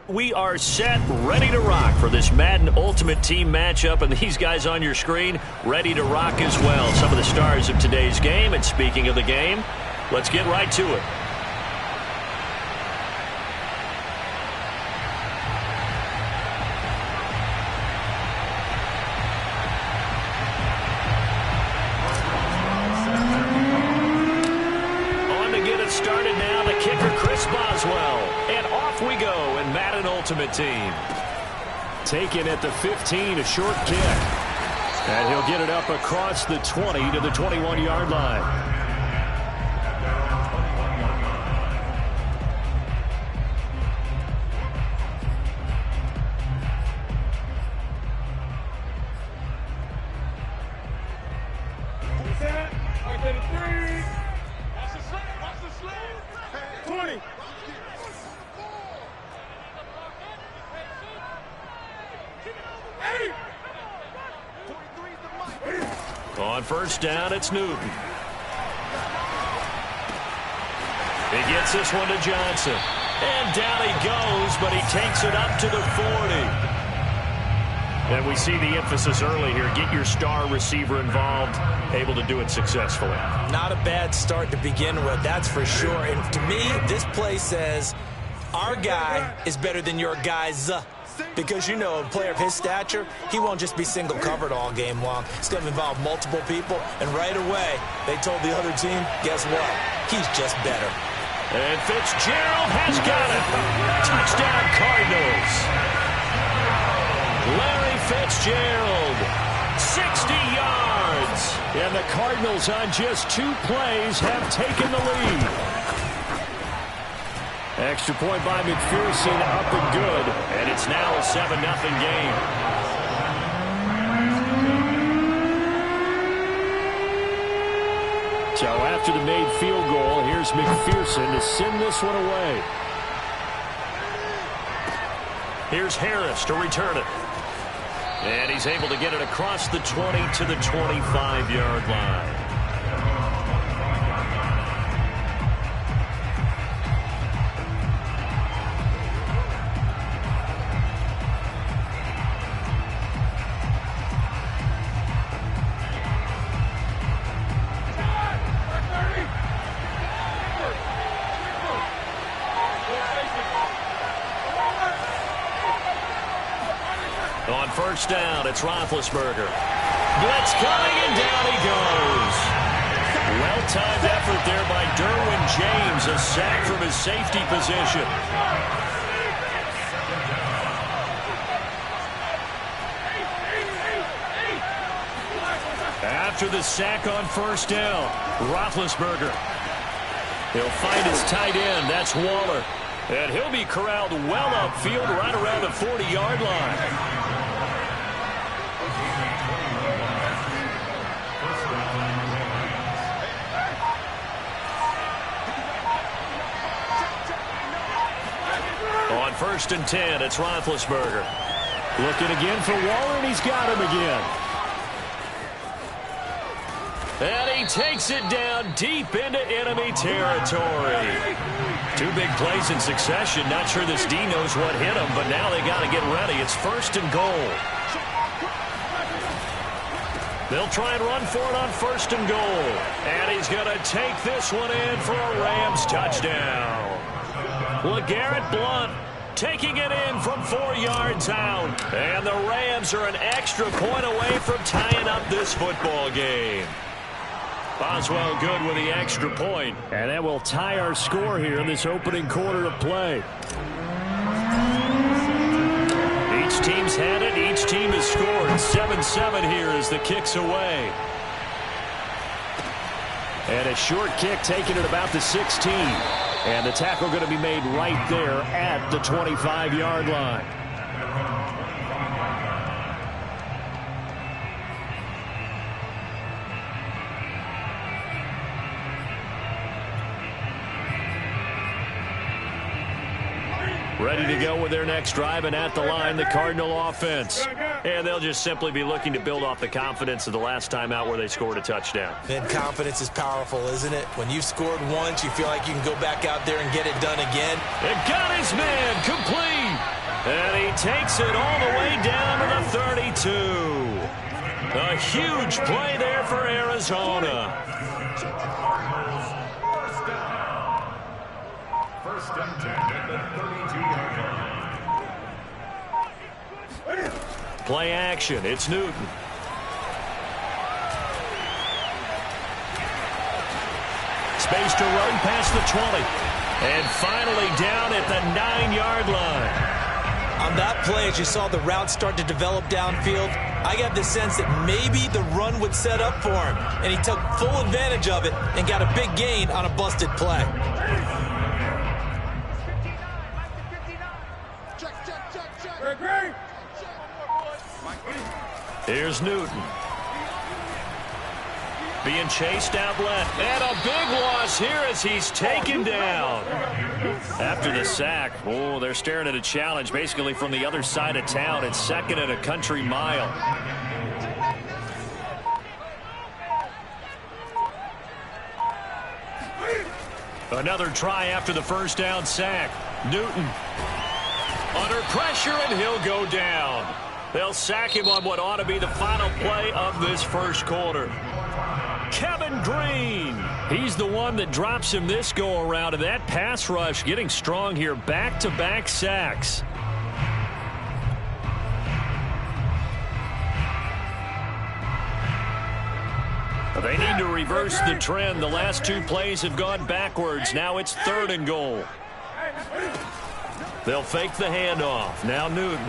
We are set, ready to rock for this Madden Ultimate Team matchup, and these guys on your screen ready to rock as well. Some of the stars of today's game, and speaking of the game, let's get right to it. On to get it started now, the kicker Chris Boswell, and off we go in Madden Ultimate Team. Taken at the 15, a short kick. And he'll get it up across the 20 to the 21-yard line. On first down, it's Newton. He gets this one to Johnson. And down he goes, but he takes it up to the 40. And we see the emphasis early here. Get your star receiver involved, able to do it successfully. Not a bad start to begin with, that's for sure. And to me, this play says our guy is better than your guy's. Because, you know, a player of his stature, he won't just be single covered all game long. It's going to involve multiple people. And right away, they told the other team, guess what? He's just better. And Fitzgerald has got it. Touchdown, Cardinals. Larry Fitzgerald, 60 yards. And the Cardinals on just 2 plays have taken the lead. Extra point by McPherson, up and good. And it's now a 7-0 game. So after the made field goal, here's McPherson to send this one away. Here's Harris to return it. And he's able to get it across the 20 to the 25-yard line. On first down, it's Roethlisberger. Blitz coming, and down he goes. Well-timed effort there by Derwin James, a sack from his safety position. After the sack on first down, Roethlisberger. He'll find his tight end, that's Waller. And he'll be corralled well upfield right around the 40-yard line. On first and 10, it's Roethlisberger. Looking again for Waller, and he's got him again. And he takes it down deep into enemy territory. 2 big plays in succession. Not sure this D knows what hit him, but now they got to get ready. It's first and goal. They'll try and run for it on first and goal. And he's going to take this one in for a Rams touchdown. LeGarrette Blount taking it in from 4 yards out. And the Rams are an extra point away from tying up this football game. Boswell good with the extra point. And that will tie our score here in this opening quarter of play. Each team's had it. Each team has scored. 7-7 here as the kick's away. And a short kick taken at about the 16. And the tackle going to be made right there at the 25-yard line. Ready to go with their next drive, and at the line, the Cardinal offense. And they'll just simply be looking to build off the confidence of the last time out where they scored a touchdown. And confidence is powerful, isn't it? When you've scored once, you feel like you can go back out there and get it done again. And got his man complete. takes it all the way down to the 32. A huge play there for Arizona. First and 10 at the 32-yard line. Play action. It's Newton. Space to run past the 20. And finally down at the 9-yard line. On that play, as you saw the route start to develop downfield, I got the sense that maybe the run would set up for him. And he took full advantage of it and got a big gain on a busted play. Here's Newton. Being chased out left. And a big loss here as he's taken down. After the sack, oh, they're staring at a challenge basically from the other side of town. It's second and a country mile. Another try after the first down sack. Newton under pressure, and he'll go down. They'll sack him on what ought to be the final play of this first quarter. Kevin Green. He's the one that drops him this go-around, and that pass rush getting strong here. Back-to-back sacks. They need to reverse the trend. The last two plays have gone backwards. Now it's 3rd and goal. They'll fake the handoff. Now Newton.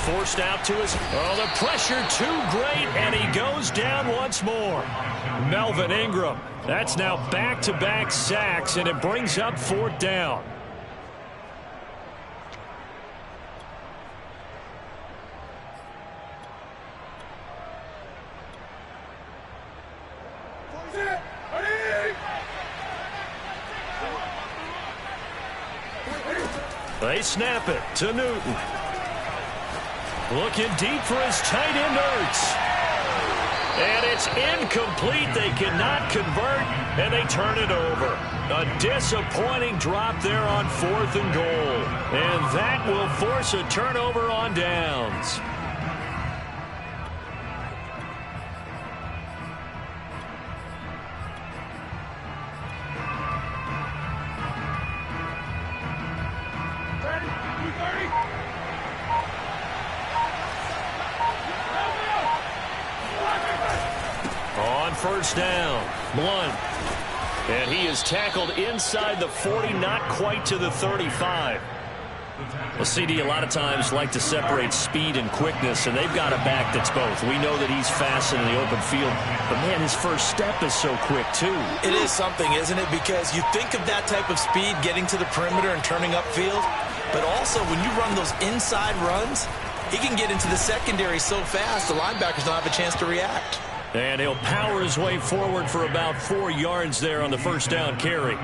Forced out to his... Oh, the pressure too great, and he goes down once more. Melvin Ingram. That's now back-to-back sacks, and it brings up 4th down. They snap it to Newton. Looking deep for his tight end, Ertz. And it's incomplete. They cannot convert, and they turn it over. A disappointing drop there on 4th and goal. And that will force a turnover on downs. First down, Blunt. And he is tackled inside the 40, not quite to the 35. Well, CD, a lot of times like to separate speed and quickness, and they've got a back that's both. We know that he's fast in the open field, but, man, his first step is so quick, too. It is something, isn't it? Because you think of that type of speed getting to the perimeter and turning upfield, but also when you run those inside runs, he can get into the secondary so fast the linebackers don't have a chance to react. And he'll power his way forward for about 4 yards there on the first down carry.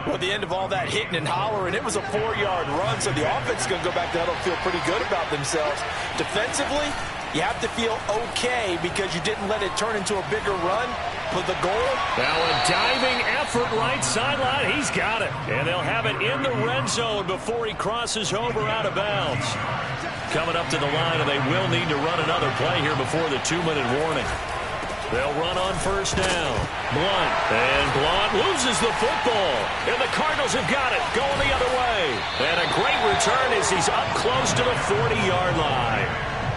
Well, at the end of all that hitting and hollering, it was a 4-yard run, so the offense is going to go back to huddle and feel pretty good about themselves. Defensively, you have to feel okay because you didn't let it turn into a bigger run. But the goal? Now a diving effort right sideline. He's got it. And they'll have it in the red zone before he crosses over out of bounds. Coming up to the line, and they will need to run another play here before the 2-minute warning. They'll run on first down. Blunt. And Blunt loses the football. And the Cardinals have got it going the other way. And a great return as he's up close to the 40-yard line.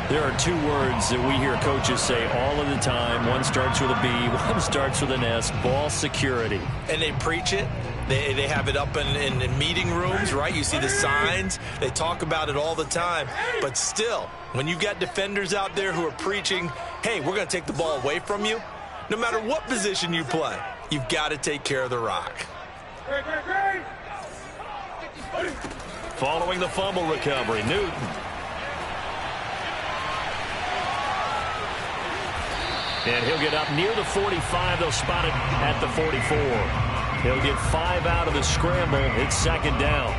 There are two words that we hear coaches say all of the time. One starts with a B, one starts with an S. Ball security. And they preach it. They have it up in meeting rooms, right? You see the signs. They talk about it all the time. But still, when you've got defenders out there who are preaching, hey, we're going to take the ball away from you, no matter what position you play, you've got to take care of the rock. Following the fumble recovery, Newton. And he'll get up near the 45. They'll spot it at the 44. He'll get 5 out of the scramble. It's second down.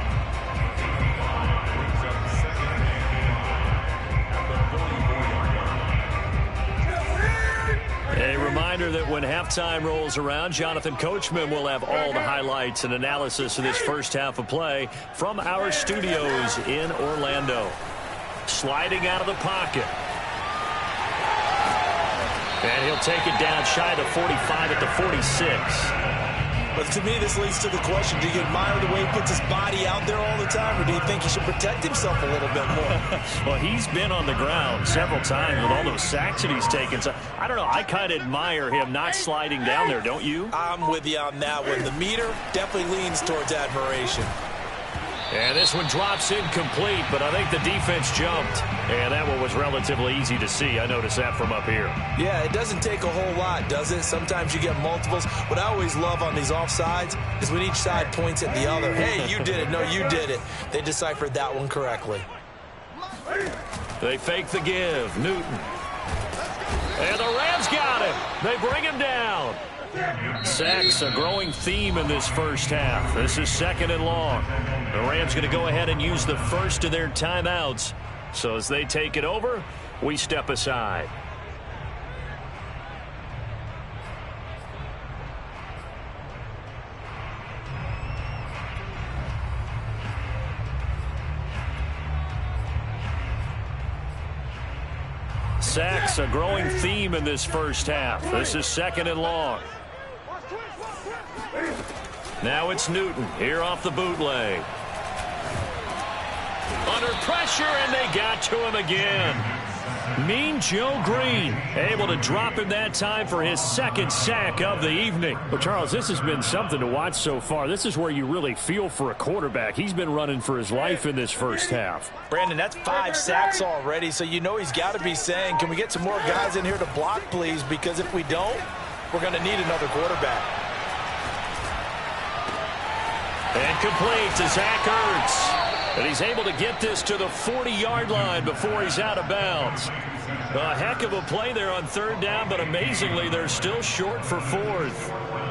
A reminder. reminder that when halftime rolls around, Jonathan Coachman will have all the highlights and analysis of this first half of play from our studios in Orlando. Sliding out of the pocket. And he'll take it down shy of the 45 at the 46. But to me, this leads to the question, do you admire the way he puts his body out there all the time, or do you think he should protect himself a little bit more? Well, he's been on the ground several times with all those sacks that he's taken. So, I don't know. I kind of admire him not sliding down there, don't you? I'm with you on that one. The meter definitely leans towards admiration. And this one drops incomplete, but I think the defense jumped. And that one was relatively easy to see. I noticed that from up here. Yeah, it doesn't take a whole lot, does it? Sometimes you get multiples. What I always love on these offsides is when each side points at the other. Hey, you did it. No, you did it. They deciphered that one correctly. They fake the give. Newton. And the Rams got him. They bring him down. Sacks, a growing theme in this first half. This is 2nd and long. The Rams going to go ahead and use the first of their timeouts. So as they take it over, we step aside. Sacks, a growing theme in this first half. This is 2nd and long. Now it's Newton here off the bootleg. Under pressure, and they got to him again. Mean Joe Green able to drop him that time for his 2nd sack of the evening. Well, Charles, this has been something to watch so far. This is where you really feel for a quarterback. He's been running for his life in this first half. Brandon, that's 5 sacks already, so you know he's got to be saying, can we get some more guys in here to block, please? Because if we don't, we're going to need another quarterback. And complete to Zach Ertz. And he's able to get this to the 40-yard line before he's out of bounds. A heck of a play there on 3rd down, but amazingly, they're still short for 4th.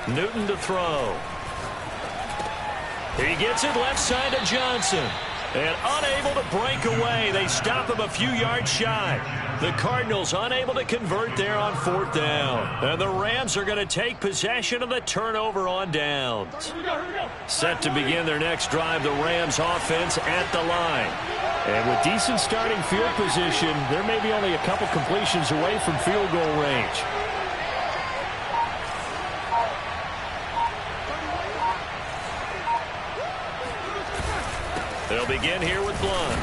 Newton to throw. He gets it left side to Johnson. And unable to break away. They stop him a few yards shy. The Cardinals unable to convert there on 4th down. And the Rams are going to take possession of the turnover on downs. Set to begin their next drive, the Rams offense at the line. And with decent starting field position, there may be only a couple completions away from field goal range. They'll begin here with Blunt.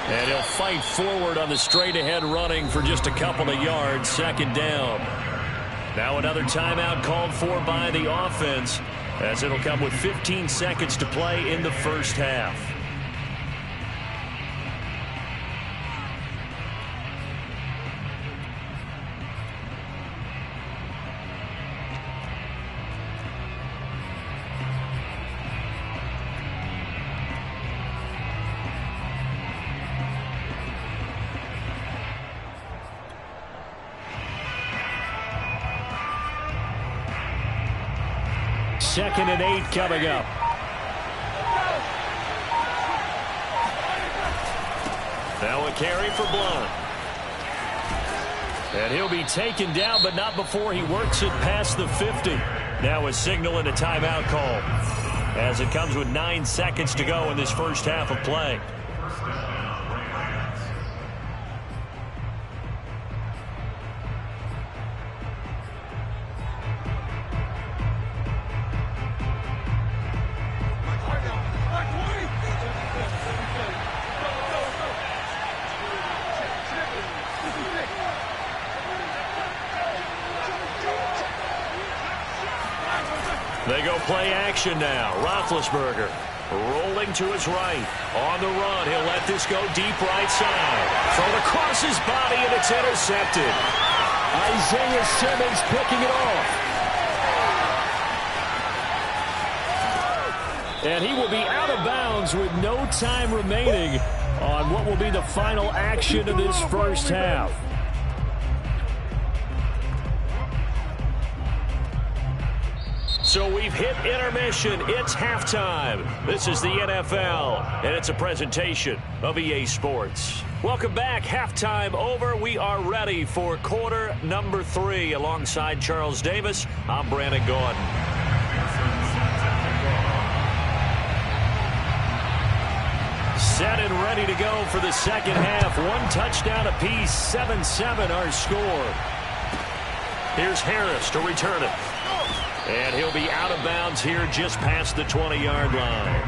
And he'll fight forward on the straight-ahead running for just a couple of yards, 2nd down. Now another timeout called for by the offense, as it'll come with 15 seconds to play in the first half. Second and 8 coming up. Now a carry for Blunt. And he'll be taken down, but not before he works it past the 50. Now a signal and a timeout call, as it comes with 9 seconds to go in this first half of play. They go play action now. Roethlisberger Rolling to his right. On the run, he'll let this go deep right side. Thrown across his body, and it's intercepted. Isaiah Simmons picking it off. And he will be out of bounds with no time remaining on what will be the final action of this first half. So we've hit intermission. It's halftime. This is the NFL, and it's a presentation of EA Sports. Welcome back. Halftime over. We are ready for quarter number 3. Alongside Charles Davis, I'm Brandon Gordon. Set and ready to go for the second half. 1 touchdown apiece, 7-7 our score. Here's Harris to return it. And he'll be out of bounds here just past the 20-yard line.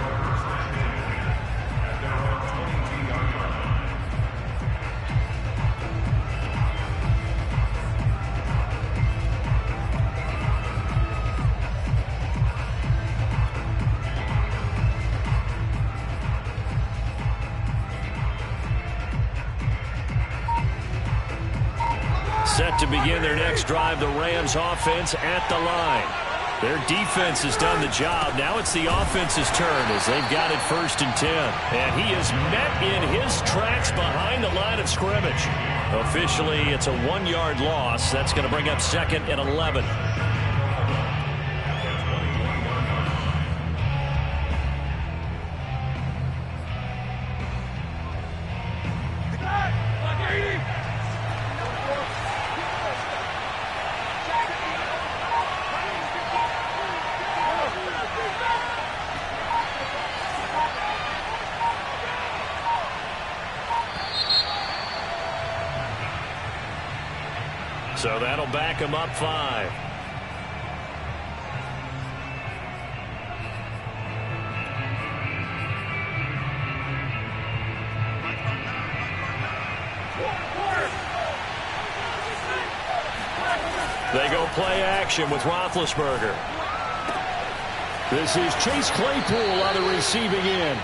Set to begin their next drive, the Rams offense at the line. Their defense has done the job. Now it's the offense's turn as they've got it 1st and 10. And he is met in his tracks behind the line of scrimmage. Officially, it's a 1-yard loss. That's going to bring up 2nd and 11. So that'll back him up 5. They go play action with Roethlisberger. This is Chase Claypool on the receiving end.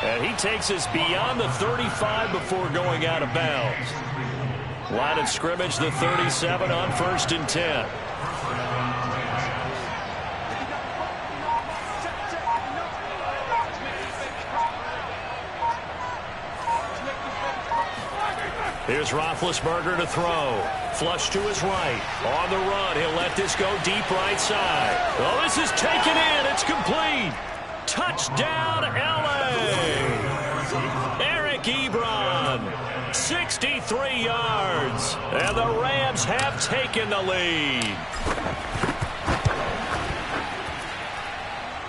And he takes us beyond the 35 before going out of bounds. Line of scrimmage, the 37 on 1st and 10. Here's Roethlisberger to throw. Flush to his right. On the run, he'll let this go deep right side. Oh, this is taken in. It's complete. Touchdown, L.A. Eric Ebron, 63 yards. And the Rams have taken the lead.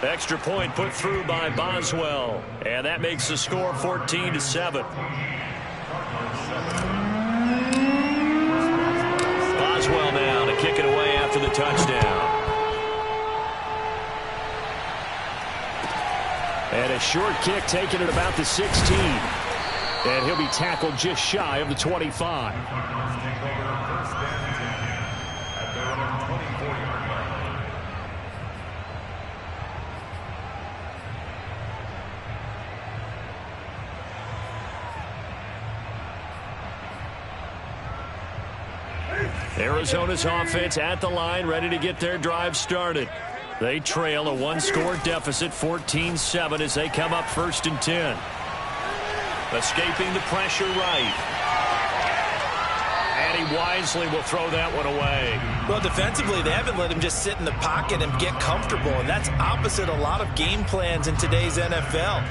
Extra point put through by Boswell. And that makes the score 14-7. Boswell now to kick it away after the touchdown. And a short kick taken at about the 16. And he'll be tackled just shy of the 25. Arizona's offense at the line, ready to get their drive started. They trail a one-score deficit, 14-7, as they come up 1st and 10. Escaping the pressure right. And he wisely will throw that one away. Well, defensively, they haven't let him just sit in the pocket and get comfortable, and that's opposite a lot of game plans in today's NFL.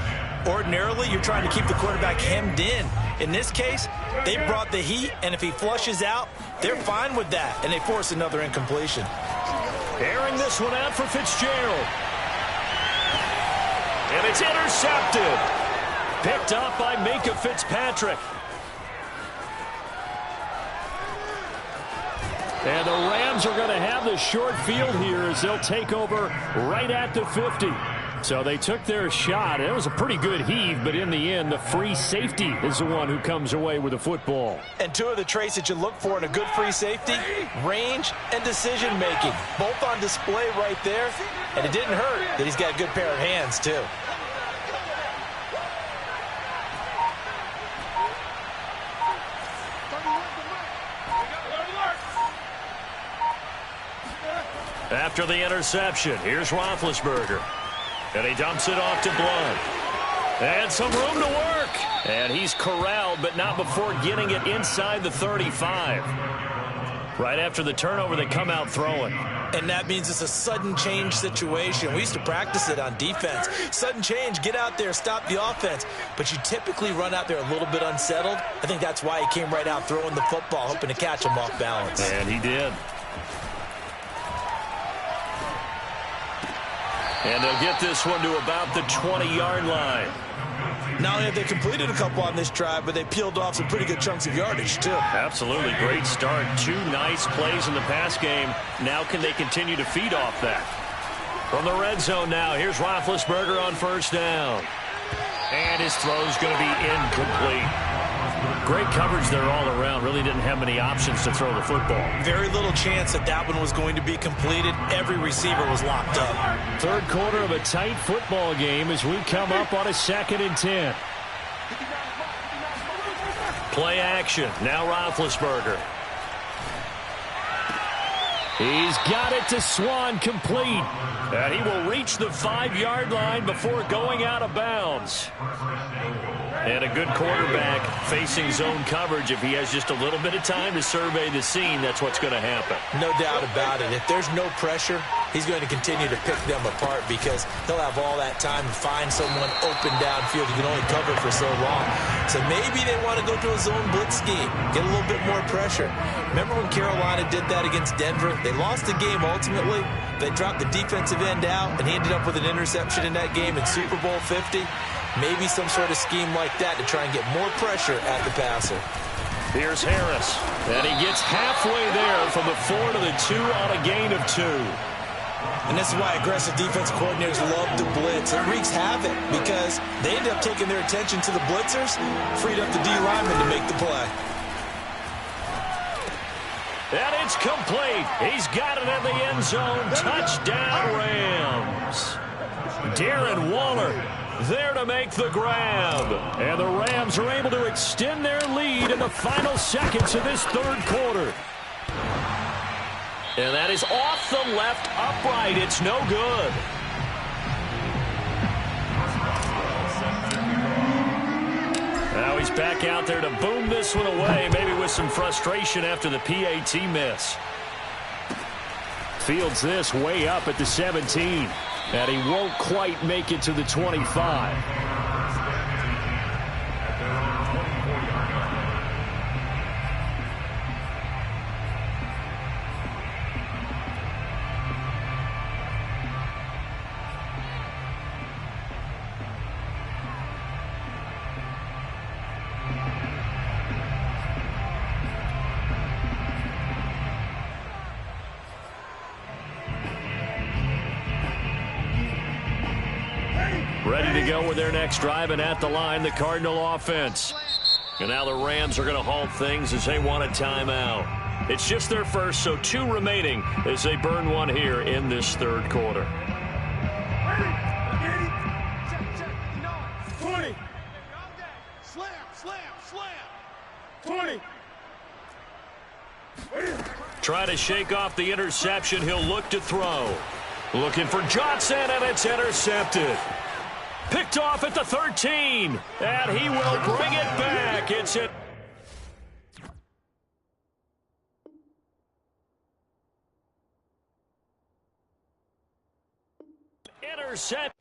Ordinarily, you're trying to keep the quarterback hemmed in. In this case, they brought the heat, and if he flushes out, they're fine with that, and they force another incompletion. Airing this one out for Fitzgerald. And it's intercepted. Picked up by Minkah Fitzpatrick. And the Rams are going to have the short field here as they'll take over right at the 50. So they took their shot. It was a pretty good heave, but in the end, the free safety is the one who comes away with the football. And two of the traits that you look for in a good free safety, range and decision-making. Both on display right there, and it didn't hurt that he's got a good pair of hands, too. After the interception, here's Roethlisberger. And he dumps it off to Blunt. And some room to work. And he's corralled, but not before getting it inside the 35. Right after the turnover, they come out throwing. And that means it's a sudden change situation. We used to practice it on defense. Sudden change, get out there, stop the offense. But you typically run out there a little bit unsettled. I think that's why he came right out throwing the football, hoping to catch him off balance. And he did. And they'll get this one to about the 20-yard line. Not only have they completed a couple on this drive, but they peeled off some pretty good chunks of yardage, too. Absolutely. Great start. 2 nice plays in the pass game. Now can they continue to feed off that? From the red zone now, here's Roethlisberger on first down. And his throw's going to be incomplete. Great coverage there all around. Really didn't have many options to throw the football. Very little chance that that one was going to be completed. Every receiver was locked up. Third quarter of a tight football game as we come up on a 2nd and 10. Play action. Now Roethlisberger. He's got it to Swan, complete. And he will reach the 5-yard line before going out of bounds. And a good quarterback facing zone coverage. If he has just a little bit of time to survey the scene, that's what's going to happen. No doubt about it. If there's no pressure, he's going to continue to pick them apart because he'll have all that time to find someone open downfield. He can only cover for so long. So maybe they want to go to a zone blitz scheme, get a little bit more pressure. Remember when Carolina did that against Denver? They lost the game ultimately. They dropped the defensive end out, and he ended up with an interception in that game in Super Bowl 50. Maybe some sort of scheme like that to try and get more pressure at the passer. Here's Harris. And he gets halfway there from the 4 to the 2 on a gain of 2. And this is why aggressive defensive coordinators love to blitz. It wreaks havoc because they end up taking their attention to the blitzers, freed up the D lineman to make the play. And it's complete. He's got it in the end zone. Touchdown, Rams. Darren Waller there to make the grab. And the Rams are able to extend their lead in the final seconds of this third quarter. And that is off the left upright. It's no good. Now he's back out there to boom this one away, maybe with some frustration after the PAT miss. Fields this way up at the 17. And he won't quite make it to the 25. Ready to go with their next drive, and at the line, the Cardinal offense. And now the Rams are going to halt things as they want a timeout. It's just their first, so 2 remaining as they burn one here in this third quarter. 20. Slam, slam, slam. 20. Try to shake off the interception. He'll look to throw. Looking for Johnson, and it's intercepted. Picked off at the 13, and he will bring it back. It's it. Intercept.